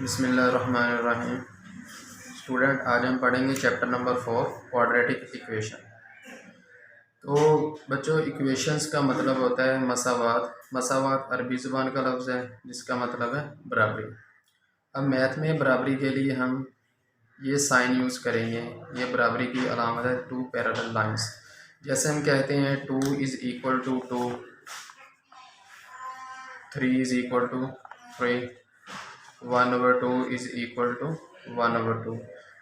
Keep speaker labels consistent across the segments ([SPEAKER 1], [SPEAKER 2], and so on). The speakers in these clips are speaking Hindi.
[SPEAKER 1] बिस्मिल्लाहिर्रहमानिर्रहीम। स्टूडेंट, आज हम पढ़ेंगे चैप्टर नंबर 4 क्वाड्रेटिक इक्वेशन। तो बच्चों, इक्वेशंस का मतलब होता है मसावात। मसावात अरबी ज़ुबान का लफ्ज़ है जिसका मतलब है बराबरी। अब मैथ में बराबरी के लिए हम ये साइन यूज़ करेंगे। ये बराबरी की अलामत है टू पैरेलल लाइंस। जैसे हम कहते हैं 2 is equal to 2, 3 is equal to 3, 1/2 is equal to 1/2।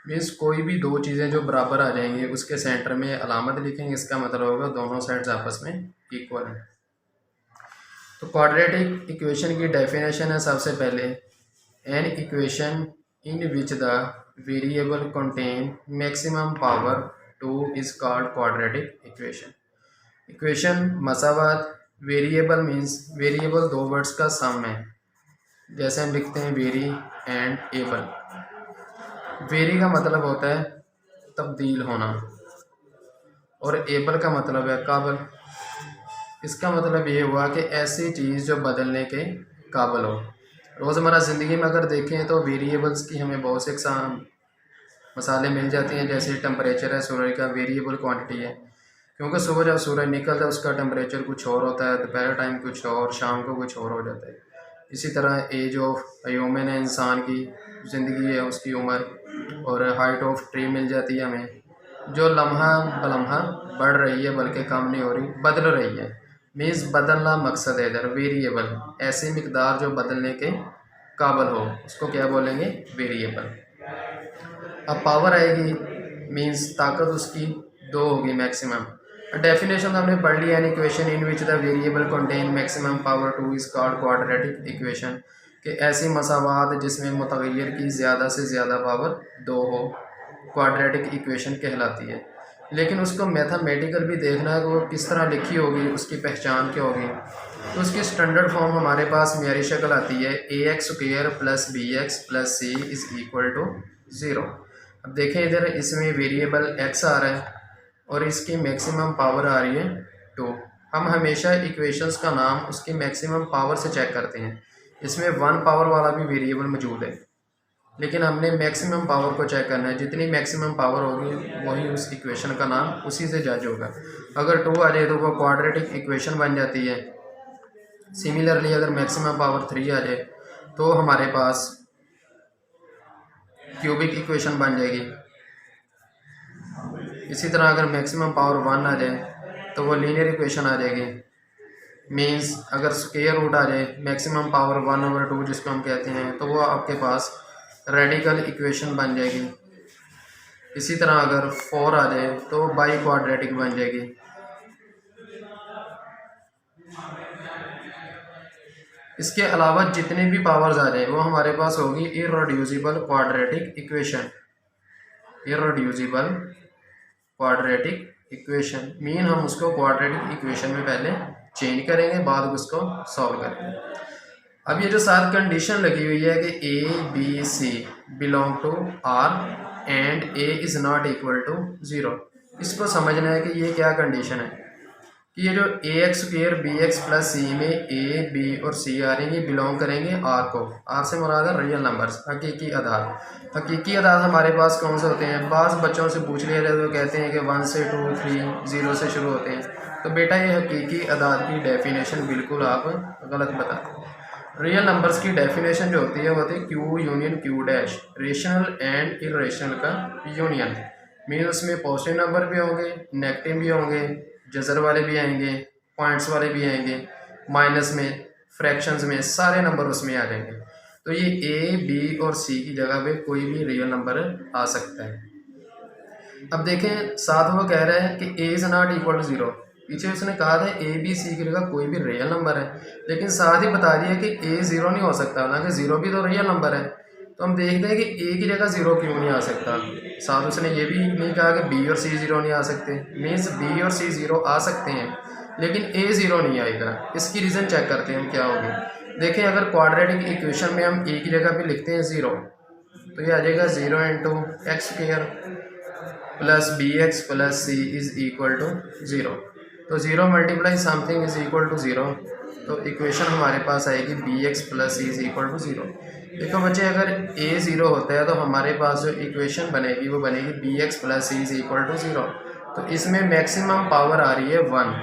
[SPEAKER 1] Means कोई भी दो चीज़ें जो बराबर आ जाएंगी उसके सेंटर में अलामत लिखेंगे, इसका मतलब होगा दोनों साइड्स आपस में इक्वल हैं। तो क्वाड्रेटिक इक्वेशन की डेफिनेशन है सबसे पहले, an equation in which the variable contain maximum power 2 is called quadratic equation. Equation मसावात, वेरिएबल मीन्स वेरिएबल दो वर्ड्स का सम है। जैसे हम लिखते हैं वेरी एंड एबल। वेरी का मतलब होता है तब्दील होना और एबल का मतलब है काबल। इसका मतलब ये हुआ कि ऐसी चीज़ जो बदलने के काबल हो। रोज़मर्रा ज़िंदगी में अगर देखें तो वेरिएबल्स की हमें बहुत से मसाले मिल जाती हैं। जैसे टेम्परेचर है सूरज का, वेरिएबल क्वांटिटी है, क्योंकि सुबह जब सूरज निकलता है उसका टेम्परेचर कुछ और होता है, दोपहर टाइम कुछ और, शाम को कुछ और हो जाता है। इसी तरह एज ऑफ ह्यूमन है, इंसान की ज़िंदगी है, उसकी उम्र और हाइट ऑफ ट्री मिल जाती है हमें, जो लम्हा बलम्हा बढ़ रही है बल्कि कम नहीं हो रही, बदल रही है। मीन्स बदलना मकसद है इधर। वेरिएबल ऐसी मिकदार जो बदलने के काबल हो, उसको क्या बोलेंगे? वेरिएबल। अब पावर आएगी, मीन्स ताकत उसकी दो होगी मैक्सिमम। डेफिनेशन हमने पढ़ लिया, N equation in which the variable contain maximum power 2 is called quadratic equation, कि ऐसी मसावात जिसमें मुतगय्यर की ज़्यादा से ज़्यादा पावर 2 हो, क्वाड्रेटिक इक्वेशन कहलाती है। लेकिन उसको मैथमेटिकल भी देखना है कि वो किस तरह लिखी होगी, उसकी पहचान क्या होगी। तो उसकी स्टैंडर्ड फॉर्म हमारे पास मेरी शक्ल आती है, ax² plus bx plus c is equal to 0। अब देखें इधर, इसमें वेरिएबल x आ रहा है और इसकी मैक्सिमम पावर आ रही है 2। हम हमेशा इक्वेशंस का नाम उसकी मैक्सिमम पावर से चेक करते हैं। इसमें 1 पावर वाला भी वेरिएबल मौजूद है, लेकिन हमने मैक्सिमम पावर को चेक करना है। जितनी मैक्सिमम पावर होगी वही उस इक्वेशन का नाम उसी से जज होगा। अगर 2 आ जाए तो वो क्वाड्रेटिक इक्वेशन बन जाती है। सिमिलरली अगर मैक्सिमम पावर 3 आ जाए तो हमारे पास क्यूबिक इक्वेशन बन जाएगी। इसी तरह अगर मैक्सिमम पावर 1 आ जाए तो वो लीनियर इक्वेशन आ जाएगी। मीन्स अगर स्क्वायर रूट आ जाए, मैक्सिमम पावर 1/2 जिसको हम कहते हैं, तो वो आपके पास रेडिकल इक्वेशन बन जाएगी। इसी तरह अगर 4 आ जाए तो बाई क्वाड्रेटिक बन जाएगी। इसके अलावा जितने भी पावर्स आ जाए वो हमारे पास होगी irreducible quadratic equation. Irreducible quadratic equation mean हम उसको क्वाड्रेटिक इक्वेशन में पहले चेंज करेंगे, बाद में उसको सॉल्व करेंगे। अब ये जो साथ कंडीशन लगी हुई है कि ABC belong to R and A is not equal to 0, इसको समझना है कि ये क्या कंडीशन है कि ये जो ax² bx प्लस c में a, b और c आ रही है, बिलोंग करेंगे R को। R से मुराद है रियल नंबर्स, हकीकी अदाद। हकीकी अदाद हमारे पास कौन से होते हैं? बाज़ बच्चों से पूछ लिया जाए तो कहते हैं कि 1 से 2, 3, 0 से शुरू होते हैं। तो बेटा ये हकीकी अदाद की डेफिनेशन बिल्कुल आप गलत बताते हैं। रियल नंबर्स की डेफिनेशन जो होती है वो होती है Q union Q dash, rational and irrational का यूनियन। मीन उसमें पॉजिटिव नंबर भी होंगे, नेगेटिव भी होंगे, जज़र वाले भी आएंगे, पॉइंट्स वाले भी आएंगे, माइनस में, फ्रैक्शंस में, सारे नंबर उसमें आ जाएंगे। तो ये A, B और C की जगह पे कोई भी रियल नंबर आ सकता है। अब देखें, साथ वो कह रहा है कि A is not equal to 0। पीछे उसने कहा था A, B, C की जगह कोई भी रियल नंबर है, लेकिन साथ ही बता दिया कि A 0 नहीं हो सकता, ना कि 0 भी तो रियल नंबर है। तो हम देखते हैं कि A की जगह 0 क्यों नहीं आ सकता। साथ उसने ये भी नहीं कहा कि B और C 0 नहीं आ सकते। मीन्स B और C 0 आ सकते हैं, लेकिन A 0 नहीं आएगा। इसकी रीज़न चेक करते हैं हम क्या होगी। देखें, अगर क्वाड्रेटिक इक्वेशन में हम A की जगह पे लिखते हैं 0, तो ये आ जाएगा 0 into x² plus bx plus c is equal to 0। तो 0 multiply something is equal to 0, तो इक्वेशन हमारे पास आएगी bx plus c is equal to 0। देखो बच्चे, अगर a 0 होता है तो हमारे पास जो इक्वेशन बनेगी वो बनेगी bx plus c is equal to 0। तो इसमें मैक्सिमम पावर आ रही है 1,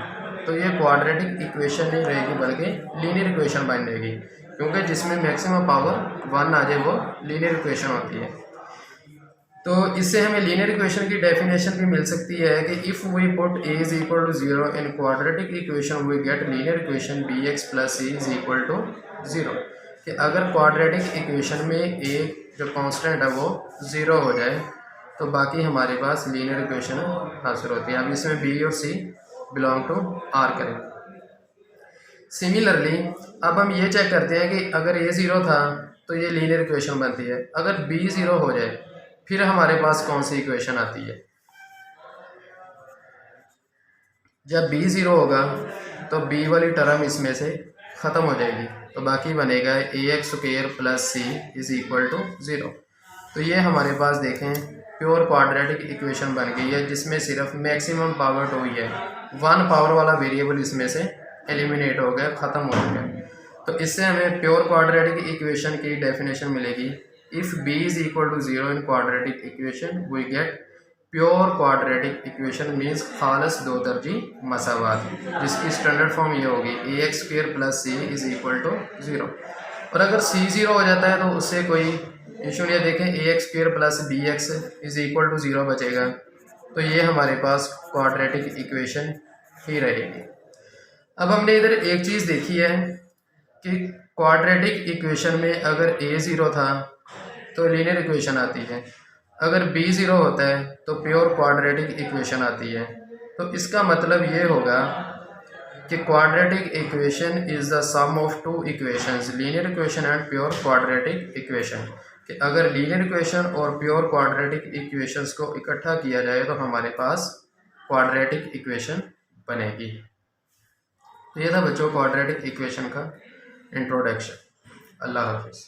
[SPEAKER 1] तो ये क्वाड्रेटिक इक्वेशन नहीं रहेगी बल्कि लीनियर इक्वेशन बनेगी, क्योंकि जिसमें मैक्सिमम पावर 1 आ जाए वो लीनियर इक्वेशन होती है। तो इससे हमें लीनियर इक्वेशन की डेफिनेशन भी मिल सकती है कि if we put a is equal to 0 in quadratic equation we get linear equation bx plus c is equal to 0। कि अगर क्वाड्रेटिक इक्वेशन में a जो कांस्टेंट है वो 0 हो जाए तो बाकी हमारे पास लीनियर इक्वेशन हासिल होती है। अब इसमें b और c बिलोंग टू r करें। सिमिलरली अब हम ये चेक करते हैं कि अगर a 0 था तो ये लीनियर इक्वेशन बनती है, अगर b 0 हो जाए फिर हमारे पास कौन सी इक्वेशन आती है। जब b 0 होगा तो b वाली टर्म इसमें से ख़त्म हो जाएगी, तो बाकी बनेगा ax square plus c is equal to 0। तो ये हमारे पास देखें प्योर क्वाड्रेटिक इक्वेशन बन गई है, जिसमें सिर्फ मैक्सिमम पावर 2 ही है, 1 पावर वाला वेरिएबल इसमें से एलिमिनेट हो गया, ख़त्म हो गया। तो इससे हमें प्योर क्वाड्रेटिक इक्वेशन की डेफिनेशन मिलेगी, if b is equal to 0 in quadratic equation we get pure quadratic equation means खालस दो दर्जी मसावात, जिसकी स्टैंडर्ड फॉर्म ये होगी ax square plus c is equal to 0। और अगर c 0 हो जाता है तो उससे कोई इशू नहीं है। देखें ax square plus bx is equal to 0 बचेगा, तो ये हमारे पास क्वाड्रेटिक इक्वेशन ही रहेगी। अब हमने इधर एक चीज़ देखी है कि क्वाड्रेटिक इक्वेशन में अगर a 0 था तो लीनियर इक्वेशन आती है, अगर b 0 होता है तो प्योर क्वाड्रेटिक इक्वेशन आती है। तो इसका मतलब ये होगा कि quadratic equation is the sum of two equations, linear equation and pure quadratic equation. कि अगर लीनियर इक्वेशन और प्योर क्वाड्रेटिक इक्वेशंस को इकट्ठा किया जाए तो हमारे पास क्वाड्रेटिक इक्वेशन बनेगी। तो ये था बच्चों क्वाड्रेटिक इक्वेशन का इंट्रोडक्शन। अल्लाह हाफिज़।